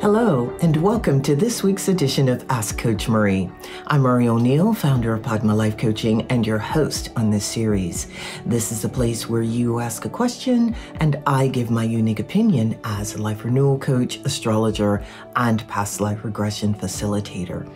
Hello, and welcome to this week's edition of Ask Coach Marie. I'm Marie O'Neill, founder of Padma Life Coaching and your host on this series. This is a place where you ask a question and I give my unique opinion as a life renewal coach, astrologer, and past life regression facilitator.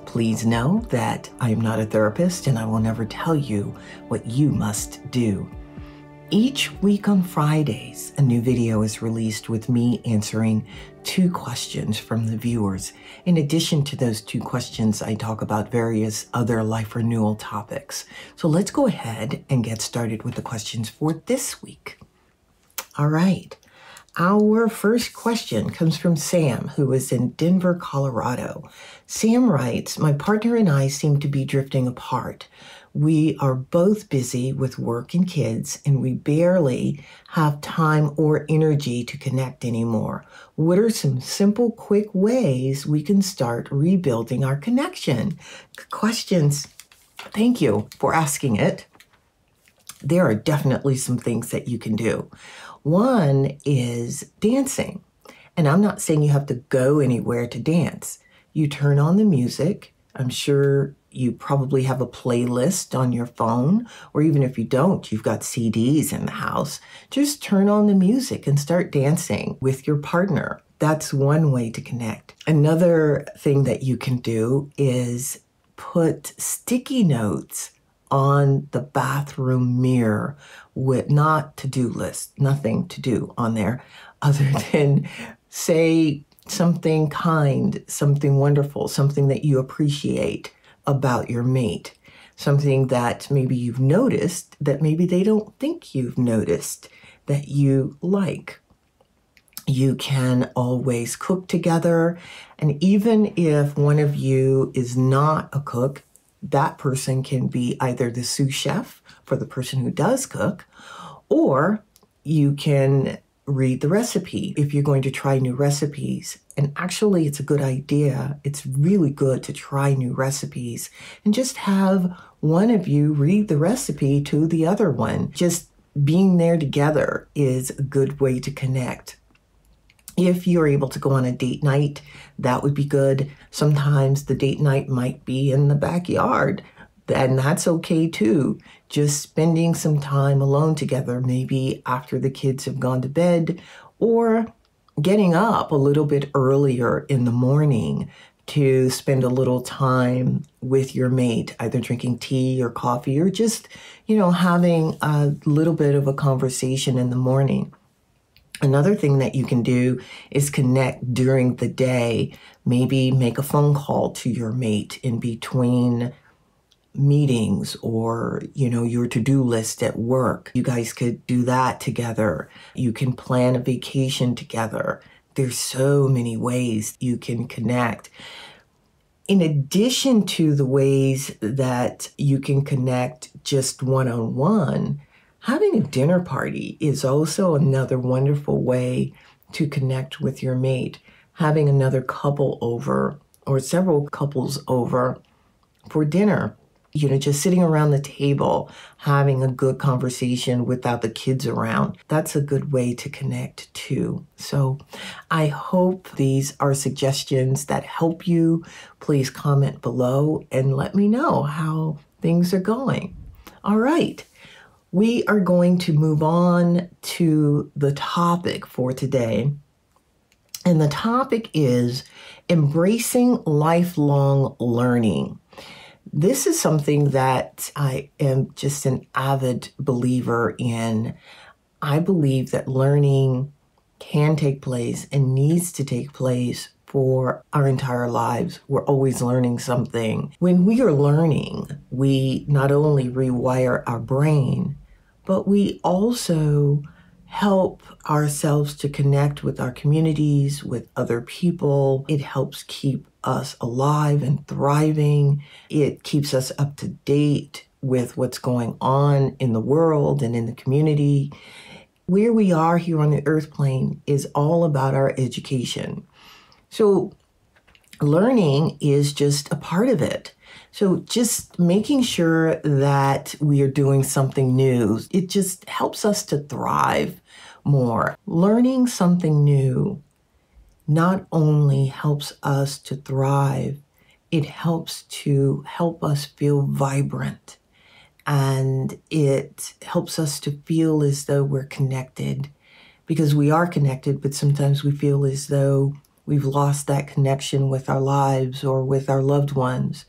Please know that I am not a therapist and I will never tell you what you must do. Each week on Fridays, a new video is released with me answering 2 questions from the viewers. In addition to those 2 questions, I talk about various other life renewal topics. So let's go ahead and get started with the questions for this week. All right. Our first question comes from Sam, who is in Denver, Colorado. Sam writes, "My partner and I seem to be drifting apart. We are both busy with work and kids, and we barely have time or energy to connect anymore. What are some simple, quick ways we can start rebuilding our connection?" Good questions. Thank you for asking it. There are definitely some things that you can do. One is dancing. And I'm not saying you have to go anywhere to dance. You turn on the music. I'm sure you probably have a playlist on your phone, or even if you don't, you've got CDs in the house. Just turn on the music and start dancing with your partner. That's one way to connect. Another thing that you can do is put sticky notes on the bathroom mirror with not to-do list, nothing to do on there other than say something kind, something wonderful, something that you appreciate about your mate, something that maybe you've noticed that maybe they don't think you've noticed that you like. You can always cook together, and even if one of you is not a cook, that person can be either the sous chef for the person who does cook, or you can read the recipe if you're going to try new recipes. And actually, it's a good idea. It's really good to try new recipes and just have one of you read the recipe to the other one. Just being there together is a good way to connect. If you're able to go on a date night, that would be good. Sometimes the date night might be in the backyard, and that's okay too. Just spending some time alone together, maybe after the kids have gone to bed, or getting up a little bit earlier in the morning to spend a little time with your mate, either drinking tea or coffee, or just, having a little bit of a conversation in the morning. Another thing that you can do is connect during the day. Maybe make a phone call to your mate in between meetings or, your to-do list at work. You guys could do that together. You can plan a vacation together. There's so many ways you can connect. In addition to the ways that you can connect just one-on-one, having a dinner party is also another wonderful way to connect with your mate. Having another couple over or several couples over for dinner, just sitting around the table, having a good conversation without the kids around. That's a good way to connect too. So I hope these are suggestions that help you. Please comment below and let me know how things are going. All right. We are going to move on to the topic for today. And the topic is embracing lifelong learning. This is something that I am just an avid believer in. I believe that learning can take place and needs to take place for our entire lives. We're always learning something. When we are learning, we not only rewire our brain, but we also help ourselves to connect with our communities, with other people. It helps keep us alive and thriving. It keeps us up to date with what's going on in the world and in the community. Where we are here on the earth plane is all about our education. So learning is just a part of it. So just making sure that we are doing something new, it just helps us to thrive more. Learning something new not only helps us to thrive, it helps us feel vibrant. And it helps us to feel as though we're connected, because we are connected, but sometimes we feel as though we've lost that connection with our lives or with our loved ones.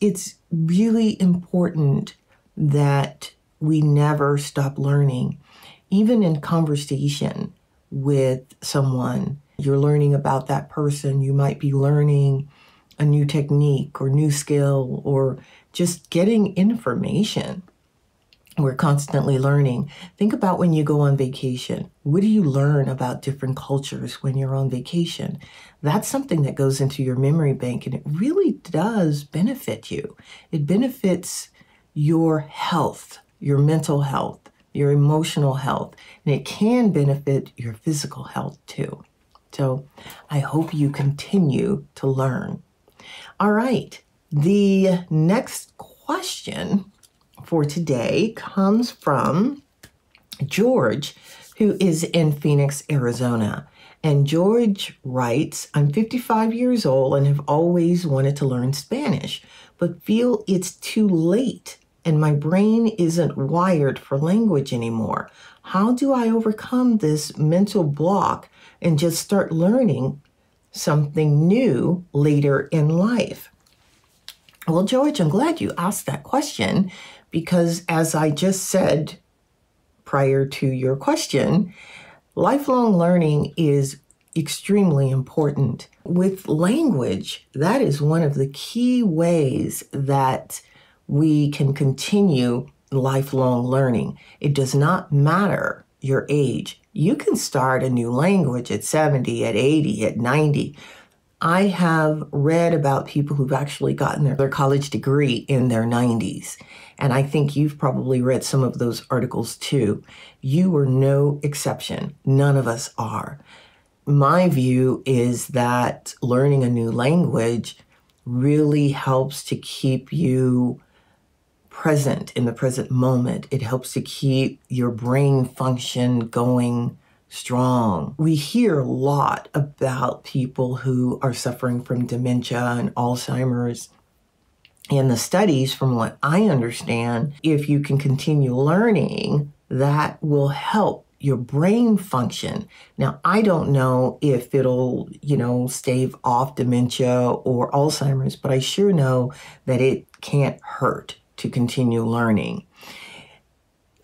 It's really important that we never stop learning. Even in conversation with someone, you're learning about that person. You might be learning a new technique or new skill or just getting information. We're constantly learning. Think about when you go on vacation. What do you learn about different cultures when you're on vacation? That's something that goes into your memory bank, and it really does benefit you. It benefits your health, your mental health, your emotional health, and it can benefit your physical health too. So I hope you continue to learn. All right, the next question for today comes from George, who is in Phoenix, Arizona. And George writes, I'm 55 years old and have always wanted to learn Spanish, but feel it's too late and my brain isn't wired for language anymore. How do I overcome this mental block and just start learning something new later in life? Well, George, I'm glad you asked that question, because as I just said prior to your question, lifelong learning is extremely important. With language, that is one of the key ways that we can continue lifelong learning. It does not matter your age. You can start a new language at 70, at 80, at 90. I have read about people who've actually gotten their college degree in their 90s. And I think you've probably read some of those articles too. You are no exception. None of us are. My view is that learning a new language really helps to keep you present in the present moment. It helps to keep your brain function going strong. We hear a lot about people who are suffering from dementia and Alzheimer's. And the studies, from what I understand, if you can continue learning, that will help your brain function. Now, I don't know if it'll, stave off dementia or Alzheimer's, but I sure know that it can't hurt to continue learning.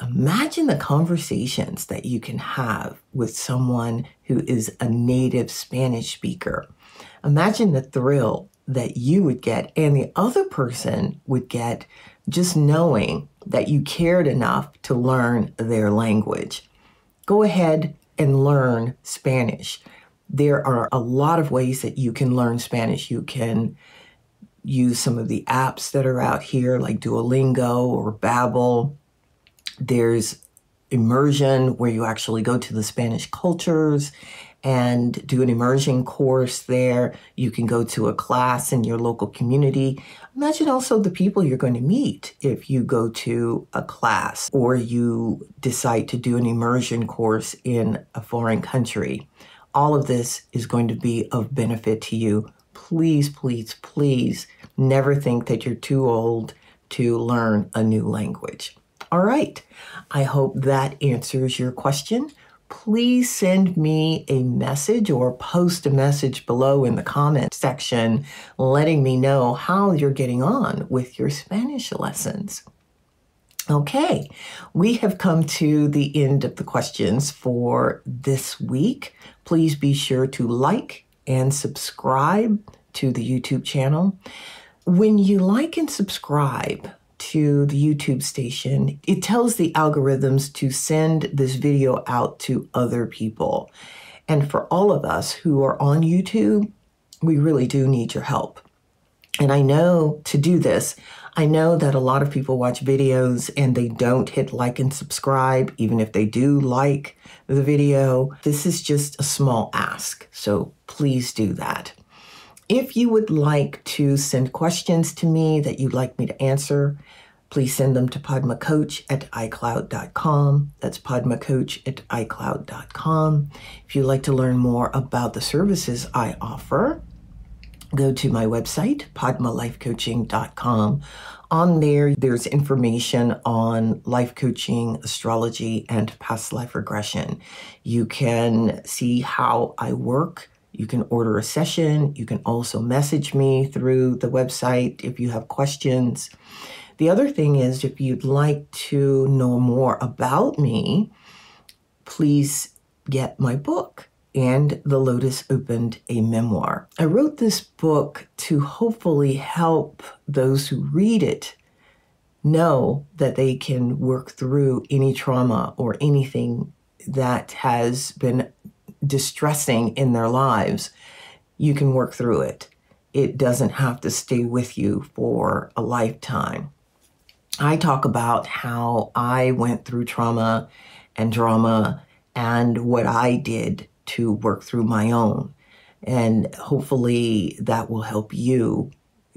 Imagine the conversations that you can have with someone who is a native Spanish speaker. Imagine the thrill that you would get and the other person would get just knowing that you cared enough to learn their language. Go ahead and learn Spanish. There are a lot of ways that you can learn Spanish. You can use some of the apps that are out here like Duolingo or Babbel. There's immersion, where you actually go to the Spanish cultures and do an immersion course there. You can go to a class in your local community. Imagine also the people you're going to meet if you go to a class or you decide to do an immersion course in a foreign country. All of this is going to be of benefit to you. Please, please, please never think that you're too old to learn a new language. All right, I hope that answers your question. Please send me a message or post a message below in the comment section letting me know how you're getting on with your Spanish lessons. Okay, we have come to the end of the questions for this week. Please be sure to like and subscribe to the YouTube channel. When you like and subscribe to the YouTube station, it tells the algorithms to send this video out to other people. And for all of us who are on YouTube, we really do need your help. And I know to do this, I know that a lot of people watch videos and they don't hit like and subscribe, even if they do like the video. This is just a small ask, so please do that. If you would like to send questions to me that you'd like me to answer, please send them to padmacoach@icloud.com. That's padmacoach@icloud.com. If you'd like to learn more about the services I offer, go to my website, padmalifecoaching.com. On there, there's information on life coaching, astrology, and past life regression. You can see how I work. You can order a session. You can also message me through the website if you have questions. The other thing is, if you'd like to know more about me, please get my book. And the Lotus Opened, a memoir. I wrote this book to hopefully help those who read it know that they can work through any trauma or anything that has been distressing in their lives. You can work through it. It doesn't have to stay with you for a lifetime. I talk about how I went through trauma and drama and what I did to work through my own. And hopefully that will help you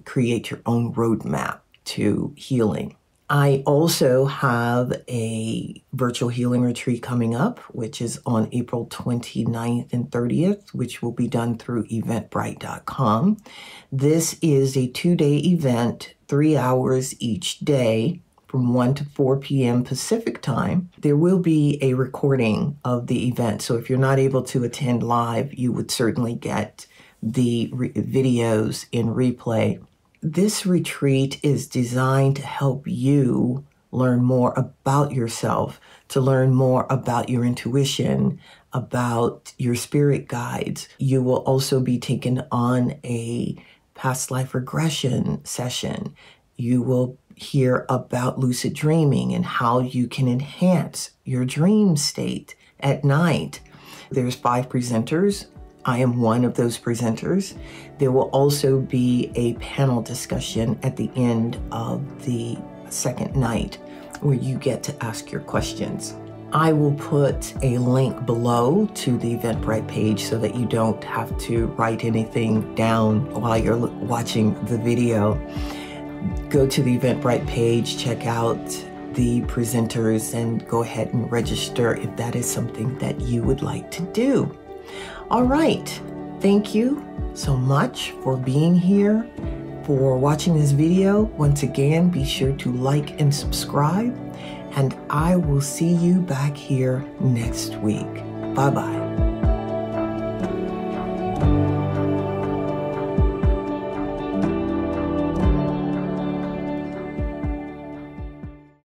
create your own roadmap to healing. I also have a virtual healing retreat coming up, which is on April 29th and 30th, which will be done through eventbrite.com. This is a 2-day event, 3 hours each day, from 1 to 4 p.m. Pacific time. There will be a recording of the event. So if you're not able to attend live, you would certainly get the videos in replay. This retreat is designed to help you learn more about yourself, to learn more about your intuition, about your spirit guides. You will also be taken on a past life regression session. You will hear about lucid dreaming and how you can enhance your dream state at night. There's 5 presenters. I am one of those presenters. There will also be a panel discussion at the end of the second night where you get to ask your questions. I will put a link below to the Eventbrite page so that you don't have to write anything down while you're watching the video. Go to the Eventbrite page, check out the presenters, and go ahead and register if that is something that you would like to do. All right. Thank you so much for being here, for watching this video. Once again, be sure to like and subscribe, and I will see you back here next week. Bye-bye.